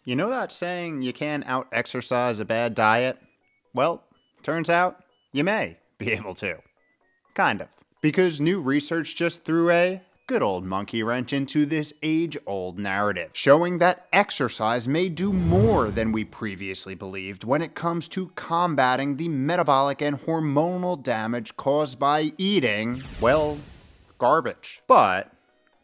You know that saying you can't out-exercise a bad diet? Well, turns out you may be able to. Kind of. Because new research just threw a good old monkey wrench into this age-old narrative, showing that exercise may do more than we previously believed when it comes to combating the metabolic and hormonal damage caused by eating, well, garbage. But,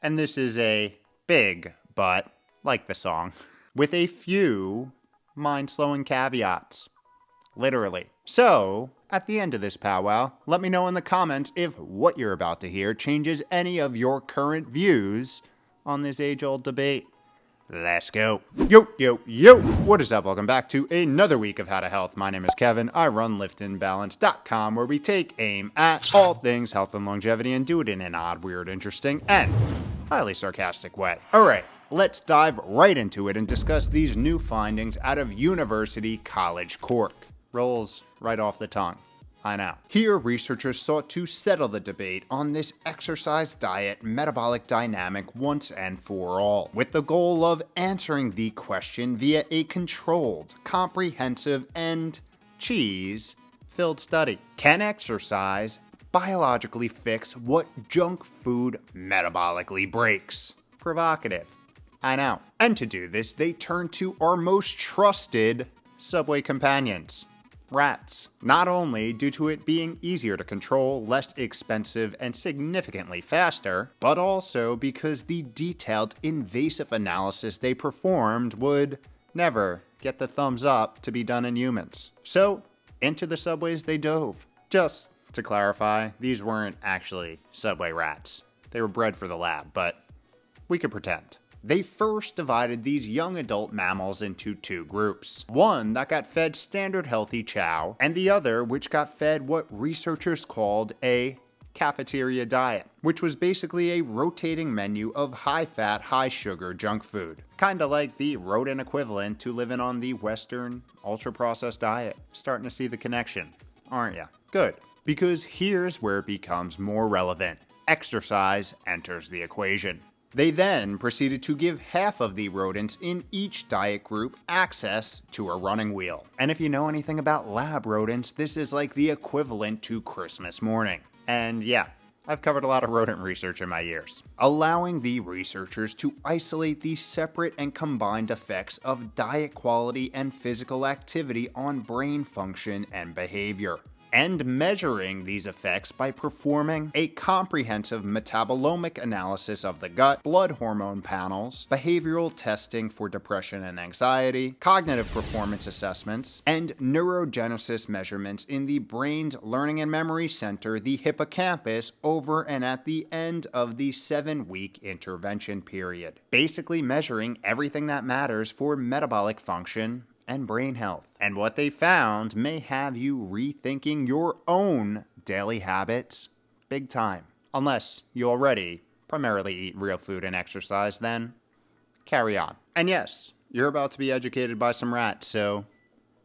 and this is a big but, like the song, with a few mind-slowing caveats. Literally. So, at the end of this powwow, let me know in the comments if what you're about to hear changes any of your current views on this age-old debate. Let's go. Yo, yo, yo! What is up? Welcome back to another week of How to Health. My name is Kevin. I run liftinbalance.com, where we take aim at all things health and longevity and do it in an odd, weird, interesting, and highly sarcastic way. Alright, let's dive right into it and discuss these new findings out of University College Cork. Rolls right off the tongue. I know. Here, researchers sought to settle the debate on this exercise diet metabolic dynamic once and for all, with the goal of answering the question via a controlled, comprehensive, and cheese-filled study. Can exercise biologically fix what junk food metabolically breaks? Provocative. I know. And to do this, they turn to our most trusted Subway companions. Rats. Not only due to it being easier to control, less expensive, and significantly faster, but also because the detailed invasive analysis they performed would never get the thumbs up to be done in humans. So, into the subways they dove. Just to clarify, these weren't actually subway rats. They were bred for the lab, but we could pretend. They first divided these young adult mammals into two groups. One that got fed standard healthy chow, and the other which got fed what researchers called a cafeteria diet, which was basically a rotating menu of high-fat, high-sugar junk food. Kinda like the rodent equivalent to living on the Western ultra-processed diet. Starting to see the connection, aren't ya? Good. Because here's where it becomes more relevant. Exercise enters the equation. They then proceeded to give half of the rodents in each diet group access to a running wheel. And if you know anything about lab rodents, this is like the equivalent to Christmas morning. And yeah, I've covered a lot of rodent research in my years, allowing the researchers to isolate the separate and combined effects of diet quality and physical activity on brain function and behavior, and measuring these effects by performing a comprehensive metabolomic analysis of the gut, blood hormone panels, behavioral testing for depression and anxiety, cognitive performance assessments, and neurogenesis measurements in the brain's learning and memory center, the hippocampus, over and at the end of the 7-week intervention period. Basically measuring everything that matters for metabolic function and brain health. And what they found may have you rethinking your own daily habits big time. Unless you already primarily eat real food and exercise, then carry on. And yes, you're about to be educated by some rats, so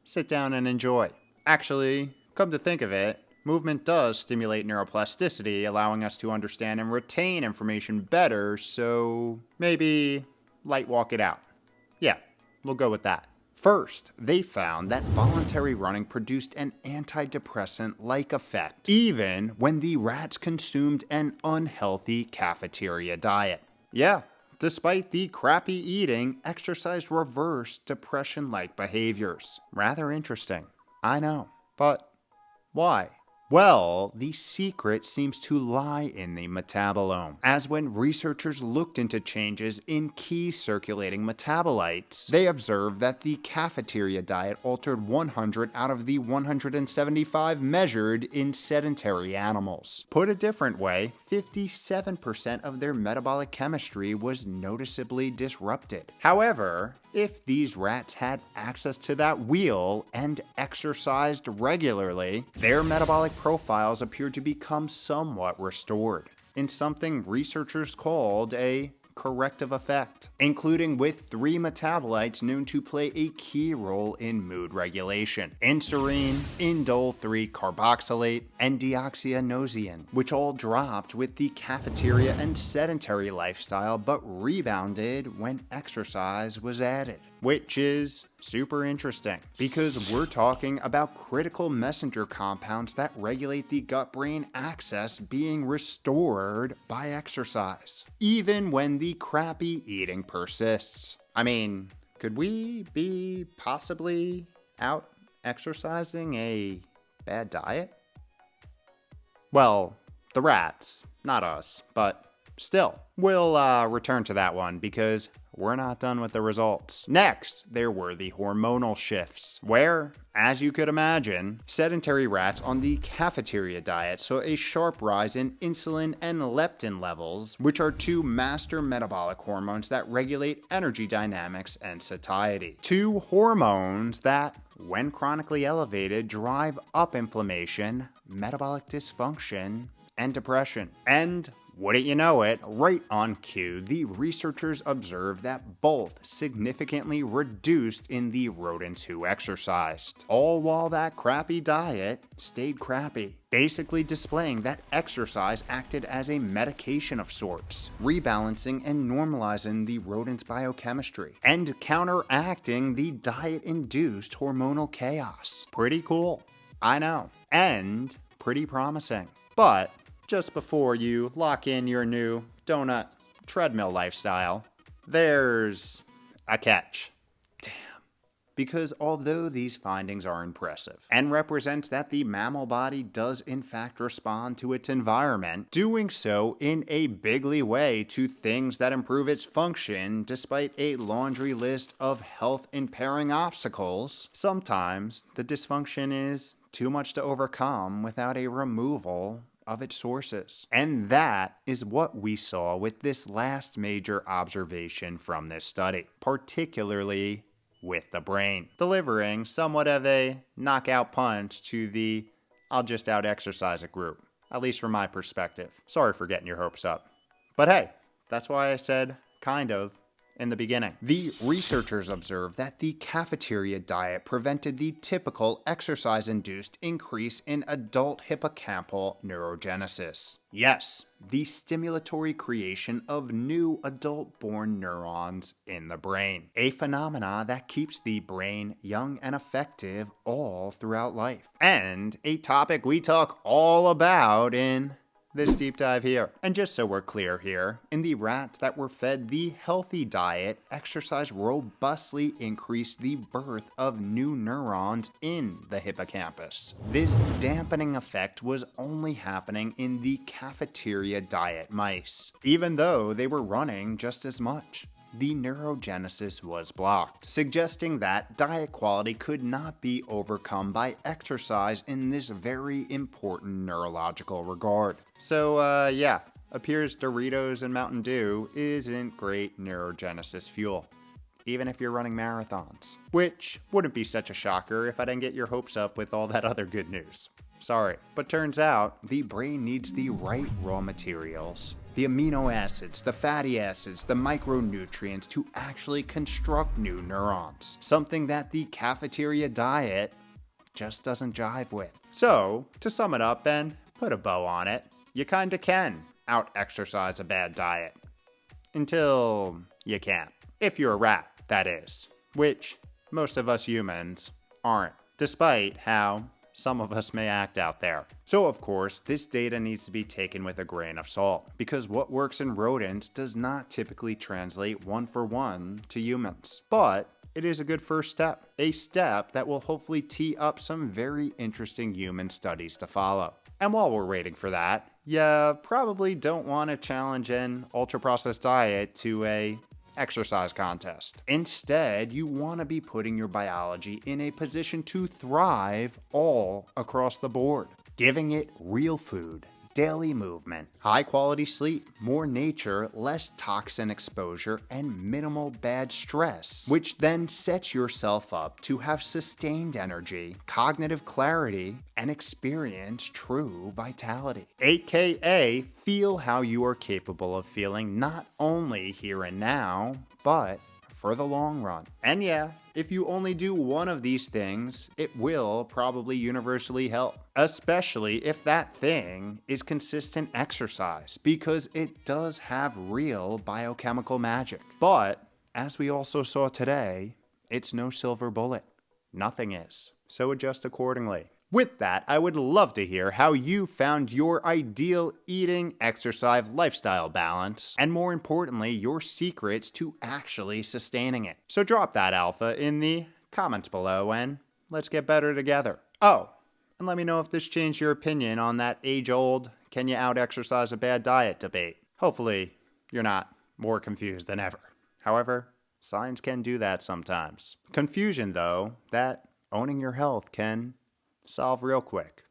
sit down and enjoy. Actually, come to think of it, movement does stimulate neuroplasticity, allowing us to understand and retain information better, so maybe light walk it out. Yeah, we'll go with that. First, they found that voluntary running produced an antidepressant-like effect, even when the rats consumed an unhealthy cafeteria diet. Yeah, despite the crappy eating, exercise reversed depression-like behaviors. Rather interesting, I know, but why? Well, the secret seems to lie in the metabolome, as when researchers looked into changes in key circulating metabolites, they observed that the cafeteria diet altered 100 out of the 175 measured in sedentary animals. Put a different way, 57% of their metabolic chemistry was noticeably disrupted. However, if these rats had access to that wheel and exercised regularly, their metabolic profiles appeared to become somewhat restored, in something researchers called a corrective effect, including with 3 metabolites known to play a key role in mood regulation: inserine, indole 3-carboxylate, and deoxyanosin, which all dropped with the cafeteria and sedentary lifestyle but rebounded when exercise was added. which is super interesting because we're talking about critical messenger compounds that regulate the gut-brain axis being restored by exercise, even when the crappy eating persists. I mean, could we be possibly out exercising a bad diet? Well, the rats, not us, but still. We'll return to that one because we're not done with the results. Next, there were the hormonal shifts, where, as you could imagine, sedentary rats on the cafeteria diet saw a sharp rise in insulin and leptin levels, which are two master metabolic hormones that regulate energy dynamics and satiety. Two hormones that, when chronically elevated, drive up inflammation, metabolic dysfunction, and depression. And wouldn't you know it, right on cue, the researchers observed that both significantly reduced in the rodents who exercised, all while that crappy diet stayed crappy, basically displaying that exercise acted as a medication of sorts, rebalancing and normalizing the rodent's biochemistry, and counteracting the diet-induced hormonal chaos. Pretty cool, I know, and pretty promising. But just before you lock in your new donut treadmill lifestyle, there's a catch. Damn. Because although these findings are impressive and represents that the mammal body does in fact respond to its environment, doing so in a bigly way to things that improve its function despite a laundry list of health impairing obstacles, sometimes the dysfunction is too much to overcome without a removal of its sources. And that is what we saw with this last major observation from this study, particularly with the brain, delivering somewhat of a knockout punch to the I'll just out exercise it group, at least from my perspective. Sorry for getting your hopes up. But hey, that's why I said kind of in the beginning. The researchers observed that the cafeteria diet prevented the typical exercise-induced increase in adult hippocampal neurogenesis. Yes, the stimulatory creation of new adult-born neurons in the brain, a phenomena that keeps the brain young and effective all throughout life, and a topic we talk all about in this deep dive here. And just so we're clear here, in the rats that were fed the healthy diet, exercise robustly increased the birth of new neurons in the hippocampus. This dampening effect was only happening in the cafeteria diet mice, even though they were running just as much. The neurogenesis was blocked, suggesting that diet quality could not be overcome by exercise in this very important neurological regard. So, yeah, appears Doritos and Mountain Dew isn't great neurogenesis fuel, even if you're running marathons. Which wouldn't be such a shocker if I didn't get your hopes up with all that other good news. Sorry. But turns out, the brain needs the right raw materials, the amino acids, the fatty acids, the micronutrients to actually construct new neurons. Something that the cafeteria diet just doesn't jive with. So, to sum it up and put a bow on it, you kinda can out-exercise a bad diet. Until you can't. If you're a rat, that is. Which most of us humans aren't, despite how some of us may act out there. So of course, this data needs to be taken with a grain of salt, because what works in rodents does not typically translate one for one to humans. But it is a good first step, a step that will hopefully tee up some very interesting human studies to follow. And while we're waiting for that, you probably don't want to challenge an ultra-processed diet to a exercise contest. Instead, you want to be putting your biology in a position to thrive all across the board, giving it real food, daily movement, high quality sleep, more nature, less toxin exposure, and minimal bad stress, which then sets yourself up to have sustained energy, cognitive clarity, and experience true vitality. AKA, feel how you are capable of feeling not only here and now, but for the long run. And yeah, if you only do one of these things, it will probably universally help, especially if that thing is consistent exercise, because it does have real biochemical magic. But as we also saw today, It's no silver bullet. Nothing is. So adjust accordingly. With that, I would love to hear how you found your ideal eating, exercise, lifestyle balance, and more importantly, your secrets to actually sustaining it. So drop that alpha in the comments below and let's get better together. Oh, and let me know if this changed your opinion on that age-old, can you out-exercise a bad diet debate. Hopefully, you're not more confused than ever. However, science can do that sometimes. Confusion, though, that owning your health can solve real quick.